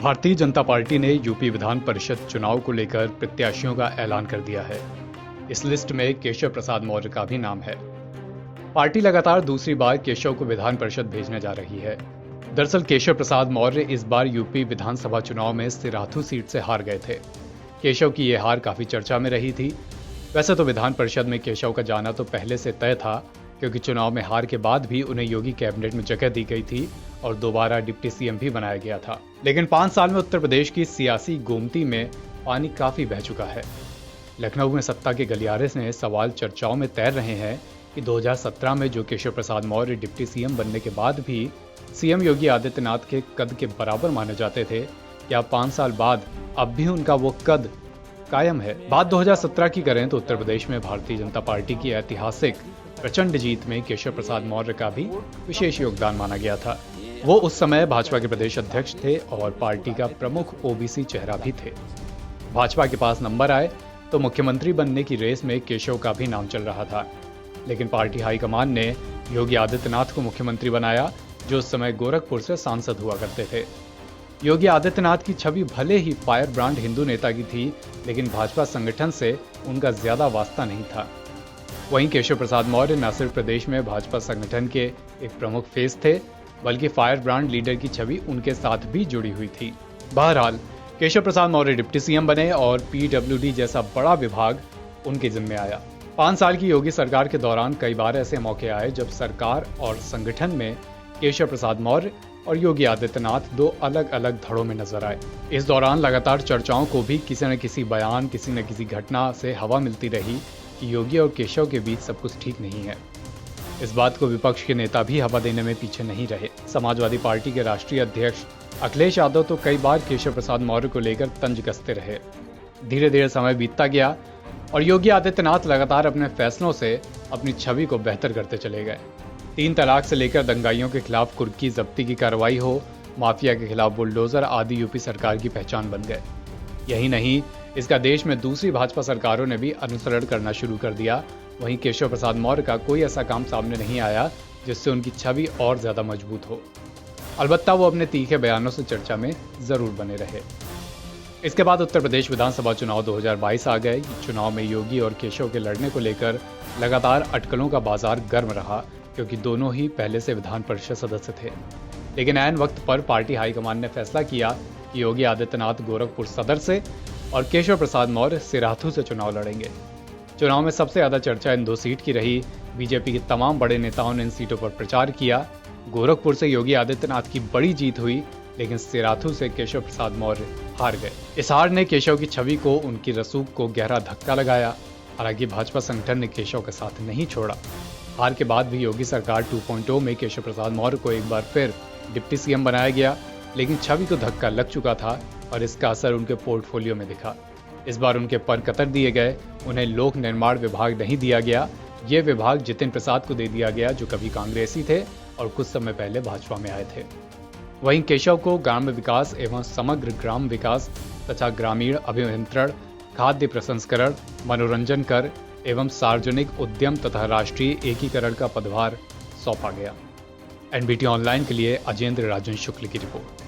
Bharatiya Janata party ने UP Vidhan Parishad चुनाव को लेकर प्रत्याशियों का ऐलान कर दिया है। इस लिस्ट में केशव प्रसाद मौर्य का भी नाम है। पार्टी लगातार दूसरी बार केशव को विधान परिषद भेजने जा रही है। दरअसल केशव प्रसाद मौर्य इस बार यूपी विधानसभा चुनाव में सिराथू सीट से हार गए थे। केशव की यह हार काफी चर्चा में रही थी। वैसे तो विधान परिषद में केशव का जाना तो पहले से तय था, क्योंकि चुनाव में हार के बाद भी उन्हें योगी कैबिनेट में जगह दी गई थी और दोबारा डिप्टी सीएम भी बनाया गया था। लेकिन 5 साल में उत्तर प्रदेश की सियासी गोमती में पानी काफी बह चुका है। लखनऊ में सत्ता के गलियारे से सवाल चर्चाओं में तैर रहे हैं कि 2017 में जो केशव प्रसाद मौर्य डिप्टी सीएम बनने के बाद भी सीएम योगी आदित्यनाथ के कद के बराबर माने जाते थे, क्या 5 साल बाद अब भी उनका वो कद कायम है? बात 2017 की करें तो उत्तर प्रदेश में भारतीय जनता पार्टी की ऐतिहासिक प्रचंड जीत में केशव प्रसाद मौर्य का भी विशेष योगदान माना गया था। वो उस समय भाजपा के प्रदेश अध्यक्ष थे और पार्टी का प्रमुख ओबीसी चेहरा भी थे। भाजपा के पास नंबर आए तो मुख्यमंत्री बनने की रेस में केशव का भी नाम चल रहा था, लेकिन पार्टी हाईकमान ने योगी आदित्यनाथ को मुख्यमंत्री बनाया, जो उस समय गोरखपुर से सांसद हुआ करते थे। योगी आदित्यनाथ की छवि भले ही फायर ब्रांड हिंदू नेता की थी, लेकिन भाजपा संगठन से उनका ज्यादा वास्ता नहीं था। वहीं केशव प्रसाद मौर्य न सिर्फ प्रदेश में भाजपा संगठन के एक प्रमुख फेस थे, बल्कि फायर ब्रांड लीडर की छवि उनके साथ भी जुड़ी हुई थी। बहरहाल केशव प्रसाद मौर्य डिप्टी सीएम बने और पीडब्ल्यूडी जैसा बड़ा विभाग उनके जिम्मे आया। 5 साल की योगी सरकार के दौरान कई बार ऐसे मौके आए जब सरकार और संगठन में केशव प्रसाद मौर्य और योगी आदित्यनाथ दो अलग अलग धड़ों में नजर आए। इस दौरान लगातार चर्चाओं को भी किसी न किसी बयान, किसी न किसी घटना से हवा मिलती रही कि योगी और केशव के बीच सब कुछ ठीक नहीं है। इस बात को विपक्ष के नेता भी हवा देने में पीछे नहीं रहे। समाजवादी पार्टी के राष्ट्रीय अध्यक्ष अखिलेश यादव तो कई बार केशव प्रसाद मौर्य को लेकर तंज कसते रहे। धीरे धीरे समय बीतता गया और योगी आदित्यनाथ लगातार अपने फैसलों से अपनी छवि को बेहतर करते चले गए। 3 तलाक से लेकर दंगाइयों के खिलाफ कुर्की जब्ती की कार्रवाई हो, माफिया के खिलाफ बुलडोजर आदि यूपी सरकार की पहचान बन गए। यही नहीं, इसका देश में दूसरी भाजपा सरकारों ने भी अनुसरण करना शुरू कर दिया। वहीं केशव प्रसाद मौर्य का कोई ऐसा काम सामने नहीं आया जिससे उनकी छवि और ज्यादा मजबूत हो। अलबत्ता वो अपने तीखे बयानों से चर्चा में जरूर बने रहे। इसके बाद उत्तर प्रदेश विधानसभा चुनाव 2022 आ गए। चुनाव में योगी और केशव के लड़ने को लेकर लगातार अटकलों का बाजार गर्म रहा, क्योंकि दोनों ही पहले से विधान परिषद सदस्य थे। लेकिन ऐन वक्त पर पार्टी हाईकमान ने फैसला किया कि योगी आदित्यनाथ गोरखपुर सदर से और केशव प्रसाद मौर्य सिराथू से चुनाव लड़ेंगे। चुनाव में सबसे ज्यादा चर्चा इन 2 सीट की रही। बीजेपी के तमाम बड़े नेताओं ने इन सीटों पर प्रचार किया। गोरखपुर से योगी आदित्यनाथ की बड़ी जीत हुई, लेकिन सिराथू से केशव प्रसाद मौर्य हार गए। इस हार ने केशव की छवि को, उनकी रसूख को गहरा धक्का लगाया। हालांकि भाजपा संगठन ने केशव का साथ नहीं छोड़ा। हार के बाद भी योगी सरकार 2.0 में केशव प्रसाद मौर्य को एक बार फिर डिप्टी सीएम बनाया गया, लेकिन छवि को धक्का लग चुका था और इसका असर उनके पोर्टफोलियो में दिखा। इस बार उनके पर कतर दिए गए। उन्हें लोक निर्माण विभाग नहीं दिया गया। ये विभाग जितिन प्रसाद को दे दिया गया, जो कभी कांग्रेसी थे और कुछ समय पहले भाजपा में आए थे। वहीं केशव को ग्राम्य विकास एवं समग्र ग्राम विकास तथा ग्रामीण अभियंत्रण, खाद्य प्रसंस्करण, मनोरंजन कर एवं सार्वजनिक उद्यम तथा राष्ट्रीय एकीकरण का पदभार सौंपा गया। एनबीटी ऑनलाइन के लिए अजेंद्र राजन शुक्ल की रिपोर्ट।